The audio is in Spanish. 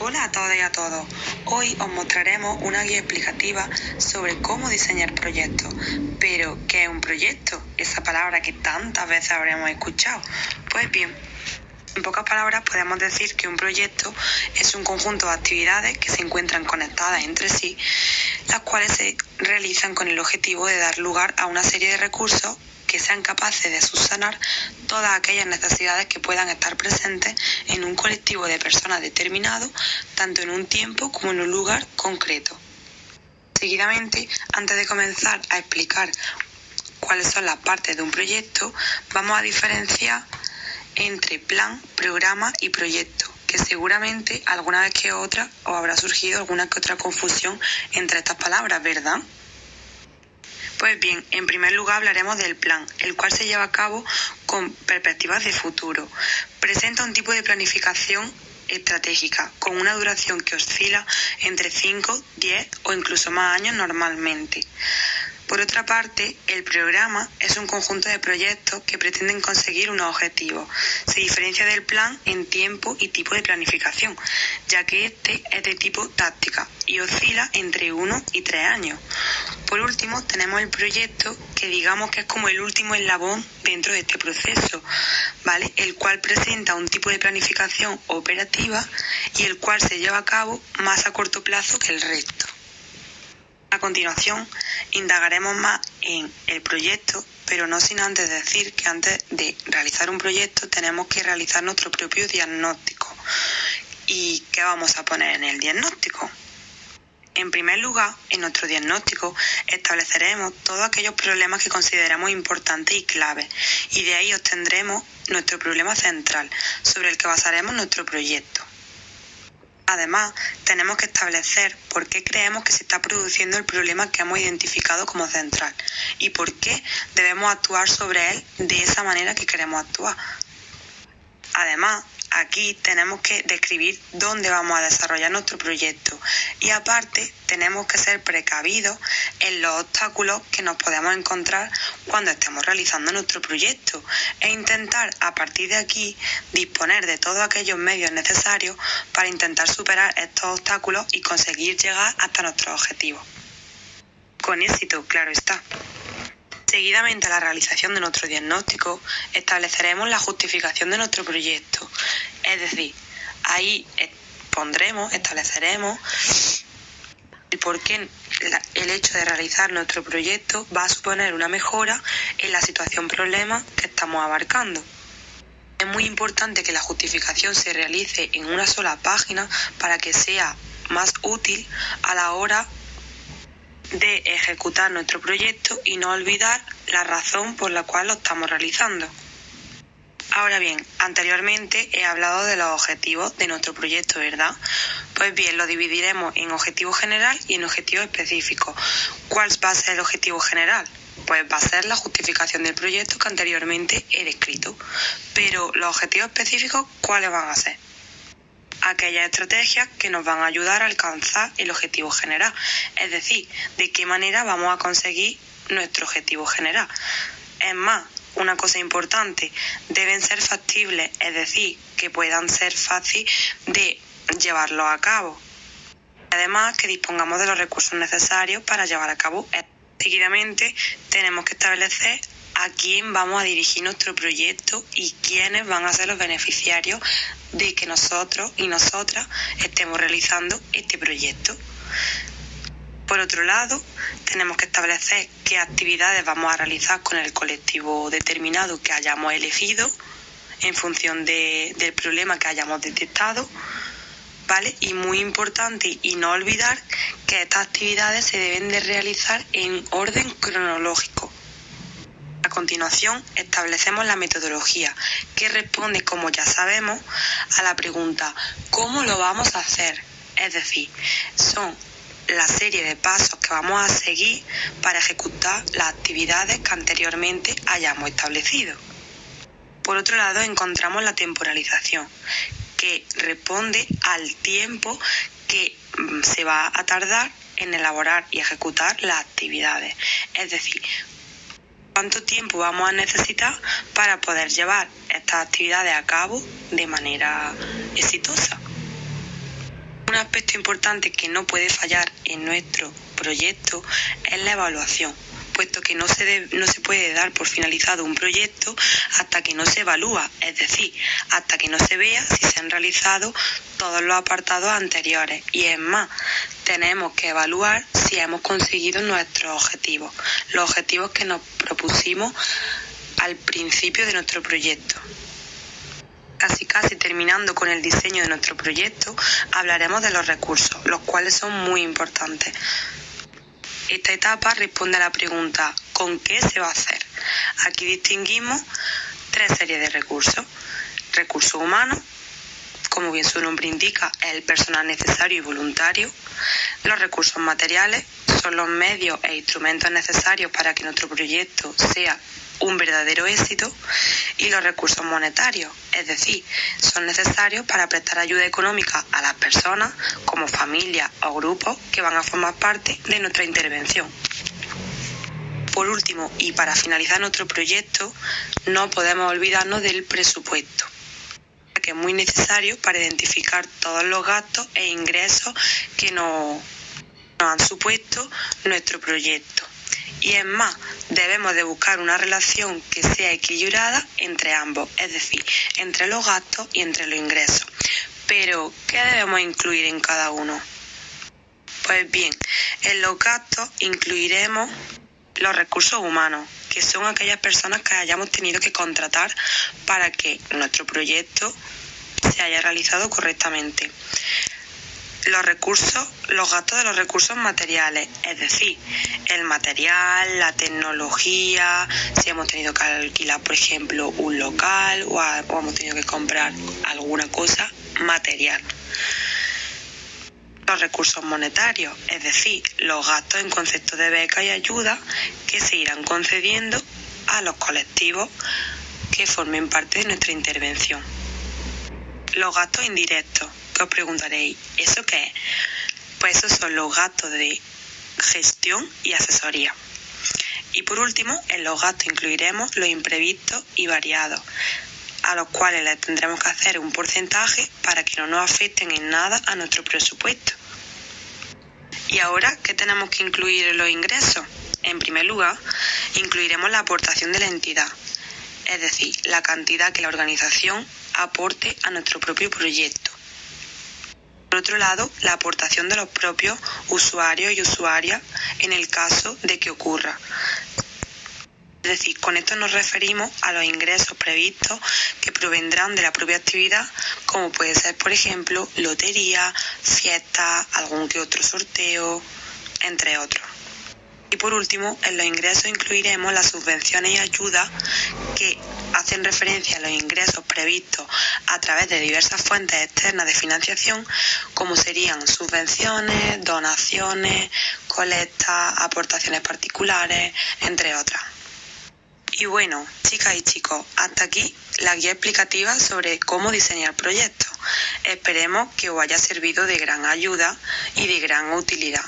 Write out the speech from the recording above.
Hola a todas y a todos. Hoy os mostraremos una guía explicativa sobre cómo diseñar proyectos. Pero, ¿qué es un proyecto? Esa palabra que tantas veces habremos escuchado. Pues bien, en pocas palabras podemos decir que un proyecto es un conjunto de actividades que se encuentran conectadas entre sí, las cuales se realizan con el objetivo de dar lugar a una serie de recursos que sean capaces de subsanar todas aquellas necesidades que puedan estar presentes en un colectivo de personas determinado, tanto en un tiempo como en un lugar concreto. Seguidamente, antes de comenzar a explicar cuáles son las partes de un proyecto, vamos a diferenciar entre plan, programa y proyecto, que seguramente alguna vez que otra os habrá surgido alguna que otra confusión entre estas palabras, ¿verdad? Pues bien, en primer lugar hablaremos del plan, el cual se lleva a cabo con perspectivas de futuro. Presenta un tipo de planificación estratégica, con una duración que oscila entre 5, 10 o incluso más años normalmente. Por otra parte, el programa es un conjunto de proyectos que pretenden conseguir unos objetivos. Se diferencia del plan en tiempo y tipo de planificación, ya que este es de tipo táctica y oscila entre 1 y 3 años. Por último, tenemos el proyecto, que digamos que es como el último eslabón dentro de este proceso, ¿vale? El cual presenta un tipo de planificación operativa y el cual se lleva a cabo más a corto plazo que el resto. A continuación, indagaremos más en el proyecto, pero no sin antes decir que antes de realizar un proyecto tenemos que realizar nuestro propio diagnóstico. ¿Y qué vamos a poner en el diagnóstico? En primer lugar, en nuestro diagnóstico estableceremos todos aquellos problemas que consideramos importantes y claves, y de ahí obtendremos nuestro problema central, sobre el que basaremos nuestro proyecto. Además, tenemos que establecer por qué creemos que se está produciendo el problema que hemos identificado como central y por qué debemos actuar sobre él de esa manera que queremos actuar. Además, aquí tenemos que describir dónde vamos a desarrollar nuestro proyecto y aparte tenemos que ser precavidos en los obstáculos que nos podemos encontrar cuando estemos realizando nuestro proyecto e intentar a partir de aquí disponer de todos aquellos medios necesarios para intentar superar estos obstáculos y conseguir llegar hasta nuestros objetivos. Con éxito, claro está. Seguidamente a la realización de nuestro diagnóstico, estableceremos la justificación de nuestro proyecto. Es decir, ahí estableceremos el por qué el hecho de realizar nuestro proyecto va a suponer una mejora en la situación problema que estamos abarcando. Es muy importante que la justificación se realice en una sola página para que sea más útil a la hora de ejecutar nuestro proyecto y no olvidar la razón por la cual lo estamos realizando. Ahora bien, anteriormente he hablado de los objetivos de nuestro proyecto, ¿verdad? Pues bien, lo dividiremos en objetivo general y en objetivo específico. ¿Cuál va a ser el objetivo general? Pues va a ser la justificación del proyecto que anteriormente he descrito. Pero los objetivos específicos, ¿cuáles van a ser? Aquellas estrategias que nos van a ayudar a alcanzar el objetivo general, es decir, de qué manera vamos a conseguir nuestro objetivo general. Es más, una cosa importante, deben ser factibles, es decir, que puedan ser fáciles de llevarlo a cabo. Además, que dispongamos de los recursos necesarios para llevar a cabo. Seguidamente, tenemos que establecer a quién vamos a dirigir nuestro proyecto y quiénes van a ser los beneficiarios de que nosotros y nosotras estemos realizando este proyecto. Por otro lado, tenemos que establecer qué actividades vamos a realizar con el colectivo determinado que hayamos elegido en función del problema que hayamos detectado, ¿vale? Y muy importante y no olvidar que estas actividades se deben de realizar en orden cronológico. A continuación, establecemos la metodología, que responde, como ya sabemos, a la pregunta ¿cómo lo vamos a hacer? Es decir, son la serie de pasos que vamos a seguir para ejecutar las actividades que anteriormente hayamos establecido. Por otro lado, encontramos la temporalización, que responde al tiempo que se va a tardar en elaborar y ejecutar las actividades. Es decir, cuánto tiempo vamos a necesitar para poder llevar estas actividades a cabo de manera exitosa. Un aspecto importante que no puede fallar en nuestro proyecto es la evaluación, puesto que no se puede dar por finalizado un proyecto hasta que no se evalúa, es decir, hasta que no se vea si se han realizado todos los apartados anteriores. Y es más, tenemos que evaluar si hemos conseguido nuestros objetivos, los objetivos que nos propusimos al principio de nuestro proyecto. Casi terminando con el diseño de nuestro proyecto, hablaremos de los recursos, los cuales son muy importantes. Esta etapa responde a la pregunta ¿con qué se va a hacer? Aquí distinguimos 3 series de recursos. Recursos humanos, como bien su nombre indica, es el personal necesario y voluntario. Los recursos materiales son los medios e instrumentos necesarios para que nuestro proyecto sea un verdadero éxito. Y los recursos monetarios, es decir, son necesarios para prestar ayuda económica a las personas, como familias o grupos que van a formar parte de nuestra intervención. Por último, y para finalizar nuestro proyecto, no podemos olvidarnos del presupuesto, que es muy necesario para identificar todos los gastos e ingresos que nos han supuesto nuestro proyecto. Y es más, debemos de buscar una relación que sea equilibrada entre ambos, es decir, entre los gastos y entre los ingresos. Pero, ¿qué debemos incluir en cada uno? Pues bien, en los gastos incluiremos los recursos humanos, que son aquellas personas que hayamos tenido que contratar para que nuestro proyecto se haya realizado correctamente. Los gastos de los recursos materiales, es decir, el material, la tecnología, si hemos tenido que alquilar, por ejemplo, un local o hemos tenido que comprar alguna cosa material. Los recursos monetarios, es decir, los gastos en concepto de becas y ayuda que se irán concediendo a los colectivos que formen parte de nuestra intervención. Los gastos indirectos, que os preguntaréis, ¿eso qué es? Pues esos son los gastos de gestión y asesoría. Y por último, en los gastos incluiremos los imprevistos y variados, a los cuales les tendremos que hacer un porcentaje para que no nos afecten en nada a nuestro presupuesto. ¿Y ahora qué tenemos que incluir en los ingresos? En primer lugar, incluiremos la aportación de la entidad, es decir, la cantidad que la organización aporte a nuestro propio proyecto. Por otro lado, la aportación de los propios usuarios y usuarias en el caso de que ocurra. Es decir, con esto nos referimos a los ingresos previstos que provendrán de la propia actividad, como puede ser, por ejemplo, lotería, fiestas, algún que otro sorteo, entre otros. Y por último, en los ingresos incluiremos las subvenciones y ayudas que hacen referencia a los ingresos previstos a través de diversas fuentes externas de financiación, como serían subvenciones, donaciones, colectas, aportaciones particulares, entre otras. Y bueno, chicas y chicos, hasta aquí la guía explicativa sobre cómo diseñar proyectos. Esperemos que os haya servido de gran ayuda y de gran utilidad.